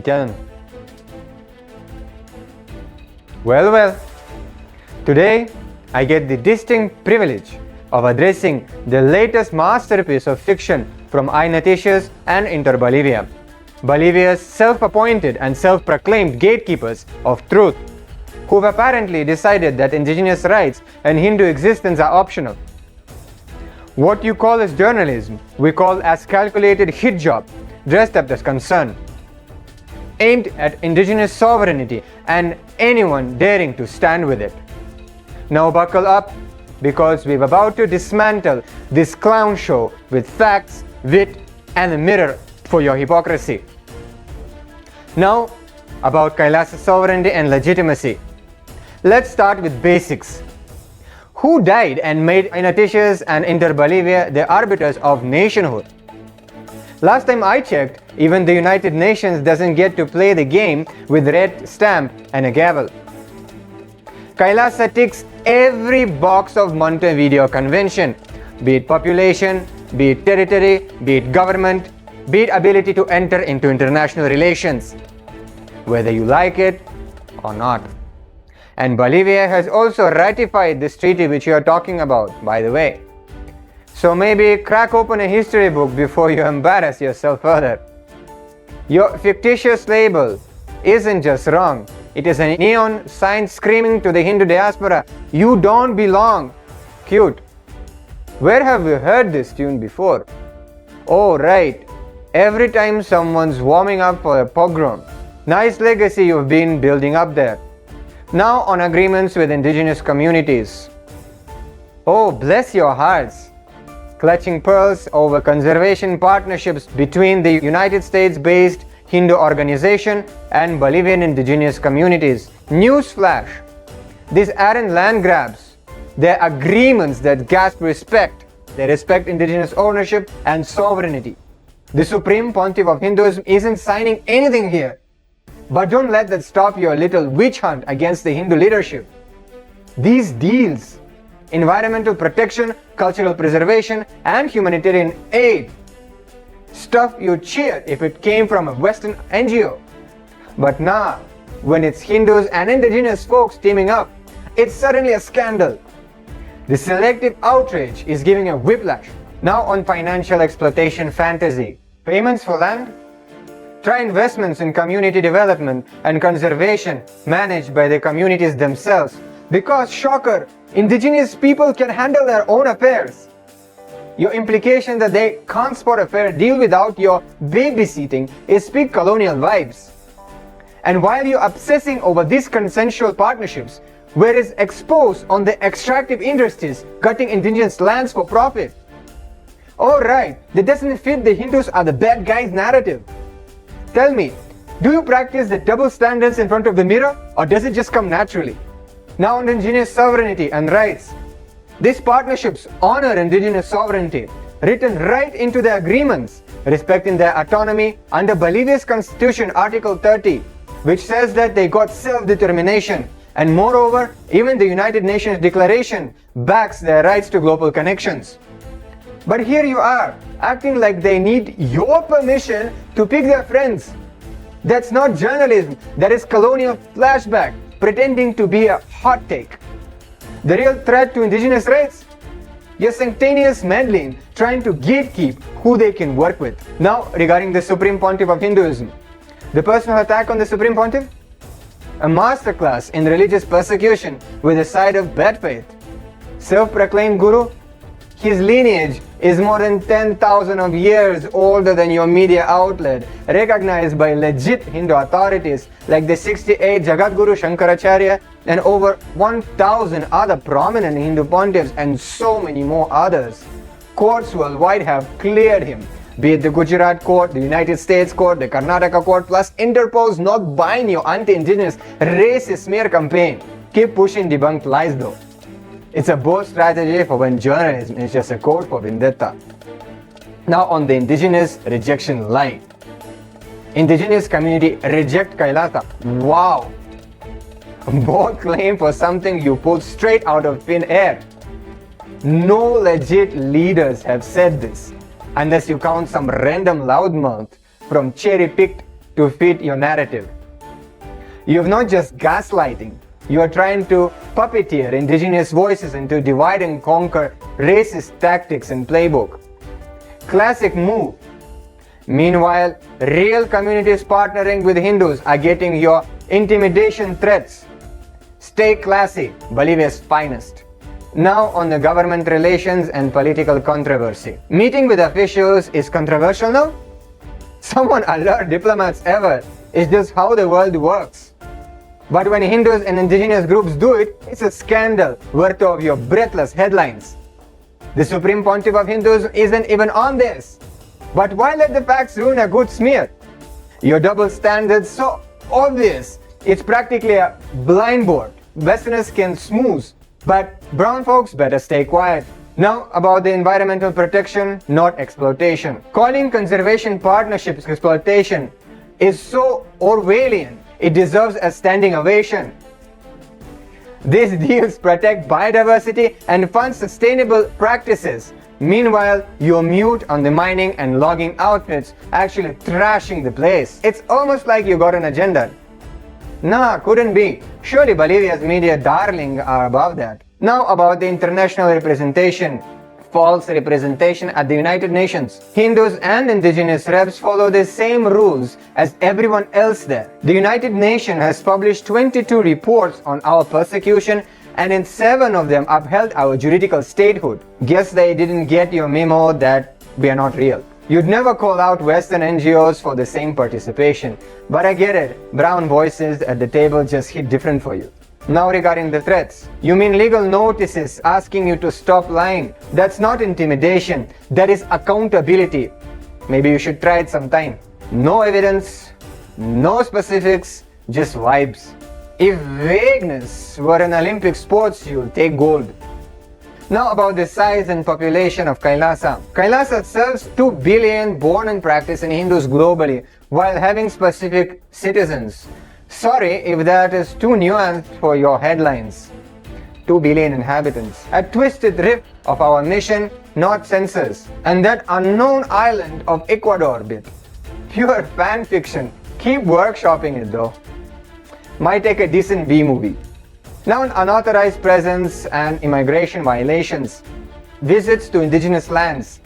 demikian. Well, today I get the distinct privilege of addressing the latest masterpiece of fiction from iNoticias and Inter Bolivia, Bolivia's self-appointed and self-proclaimed gatekeepers of truth, who've apparently decided that indigenous rights and Hindu existence are optional. What you call as journalism, we call as calculated hit job, dressed up as concern, aimed at indigenous sovereignty and anyone daring to stand with it. Now buckle up, because we're about to dismantle this clown show with facts, wit, and a mirror for your hypocrisy. Now, about KAILASA sovereignty and legitimacy. Let's start with basics. Who died and made iNoticias and Inter Bolivia the arbiters of nationhood? Last time I checked, even the United Nations doesn't get to play the game with red stamp and a gavel. KAILASA ticks every box of Montevideo Convention, be it population, be it territory, be it government, be it ability to enter into international relations, whether you like it or not. And Bolivia has also ratified this treaty which you are talking about, by the way. So maybe crack open a history book before you embarrass yourself further. Your fictitious label isn't just wrong. It is a neon sign screaming to the Hindu diaspora, you don't belong. Cute. Where have you heard this tune before? Oh right, every time someone's warming up for a pogrom. Nice legacy you've been building up there. Now on agreements with indigenous communities. Oh, bless your hearts. Clutching pearls over conservation partnerships between the United States-based Hindu organization and Bolivian indigenous communities. Newsflash! These aren't land grabs. They're agreements that gasp respect. They respect indigenous ownership and sovereignty. The Supreme Pontiff of Hinduism isn't signing anything here. But don't let that stop your little witch hunt against the Hindu leadership. These deals, environmental protection, cultural preservation, and humanitarian aid, stuff you cheer if it came from a Western NGO. But now, when it's Hindus and indigenous folks teaming up, it's suddenly a scandal. The selective outrage is giving a whiplash. Now on financial exploitation fantasy. Payments for land? Try investments in community development and conservation managed by the communities themselves. Because, shocker, indigenous people can handle their own affairs. Your implication that they can't spot a fair deal without your babysitting is big colonial vibes. And while you're obsessing over these consensual partnerships, where is exposed on the extractive industries gutting indigenous lands for profit? Oh right, that doesn't fit the Hindus are the bad guys narrative. Tell me, do you practice the double standards in front of the mirror, or does it just come naturally? Now on indigenous sovereignty and rights. These partnerships honor indigenous sovereignty, written right into the agreements, respecting their autonomy under Bolivia's constitution, Article 30, which says that they got self-determination, and moreover, even the United Nations Declaration backs their rights to global connections. But here you are, acting like they need your permission to pick their friends. That's not journalism, that is colonial flashback, pretending to be a hot take. The real threat to indigenous rights? Your sanctimonious meddling, trying to gatekeep who they can work with. Now, regarding the Supreme Pontiff of Hinduism. The personal attack on the Supreme Pontiff? A masterclass in religious persecution with a side of bad faith. Self-proclaimed guru? His lineage is more than 10,000 of years older than your media outlet, recognized by legit Hindu authorities like the 68 Jagadguru Shankaracharya and over 1,000 other prominent Hindu pontiffs and so many more others. Courts worldwide have cleared him, be it the Gujarat court, the United States court, the Karnataka court, plus Interpol's not buying your anti-indigenous racist smear campaign. Keep pushing debunked lies though. It's a bold strategy for when journalism is just a code for vendetta. Now on the indigenous rejection line. Indigenous community reject KAILASA. Wow! Both claim for something you pulled straight out of thin air. No legit leaders have said this, unless you count some random loudmouth from cherry-picked to fit your narrative. You're not just gaslighting, you are trying to puppeteer indigenous voices into divide and conquer racist tactics and playbook. Classic move. Meanwhile, real communities partnering with Hindus are getting your intimidation threats. Stay classy, Bolivia's finest. Now on the government relations and political controversy. Meeting with officials is controversial now? Someone alert diplomats ever. It's just how the world works. But when Hindus and indigenous groups do it, it's a scandal worth of your breathless headlines. The Supreme Pontiff of Hindus isn't even on this. But why let the facts ruin a good smear? Your double standards so obvious. It's practically a blind board. Westerners can smooth, but brown folks better stay quiet. Now about the environmental protection, not exploitation. Calling conservation partnerships exploitation is so Orwellian, it deserves a standing ovation. These deals protect biodiversity and fund sustainable practices. Meanwhile, you're mute on the mining and logging outfits actually trashing the place. It's almost like you got an agenda. Nah, couldn't be. Surely Bolivia's media darling are above that. Now about the international representation. False representation at the United Nations. Hindus and indigenous reps follow the same rules as everyone else there. The United Nations has published 22 reports on our persecution, and in 7 of them upheld our juridical statehood. Guess they didn't get your memo that we are not real. You'd never call out Western NGOs for the same participation, but I get it. Brown voices at the table just hit different for you. Now regarding the threats, you mean legal notices asking you to stop lying? That's not intimidation, that is accountability. Maybe you should try it sometime. No evidence, no specifics, just vibes. If vagueness were an Olympic sport, you'll take gold. Now about the size and population of KAILASA. KAILASA serves 2 billion born and practicing Hindus globally while having specific citizens. Sorry if that is too nuanced for your headlines. 2 billion inhabitants. A twisted riff of our mission, not censors. And that unknown island of Ecuador bit. Pure fan fiction. Keep workshopping it though. Might take a decent B-movie. Now on unauthorized presence and immigration violations. Visits to indigenous lands.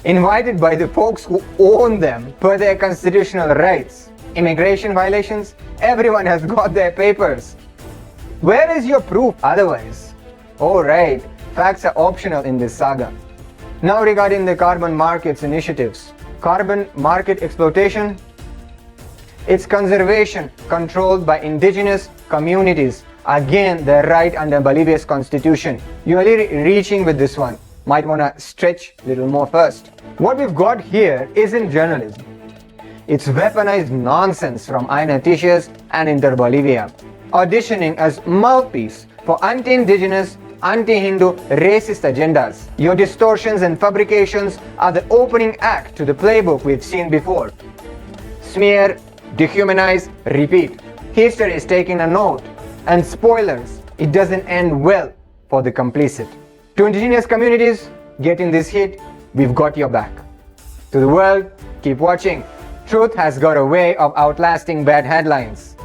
Invited by the folks who own them per their constitutional rights. Immigration violations? Everyone has got their papers. Where is your proof otherwise? Oh right, facts are optional in this saga. Now regarding the carbon markets initiatives. Carbon market exploitation? It's conservation controlled by indigenous communities. Again, they're right under Bolivia's constitution. You're really reaching with this one. Might want to stretch a little more first. What we've got here isn't journalism. It's weaponized nonsense from iNoticias and Inter Bolivia, auditioning as mouthpiece for anti-indigenous, anti-Hindu, racist agendas. Your distortions and fabrications are the opening act to the playbook we've seen before. Smear, dehumanize, repeat. History is taking a note. And spoilers, it doesn't end well for the complicit. To indigenous communities getting this hit, we've got your back. To the world, keep watching. Truth has got a way of outlasting bad headlines.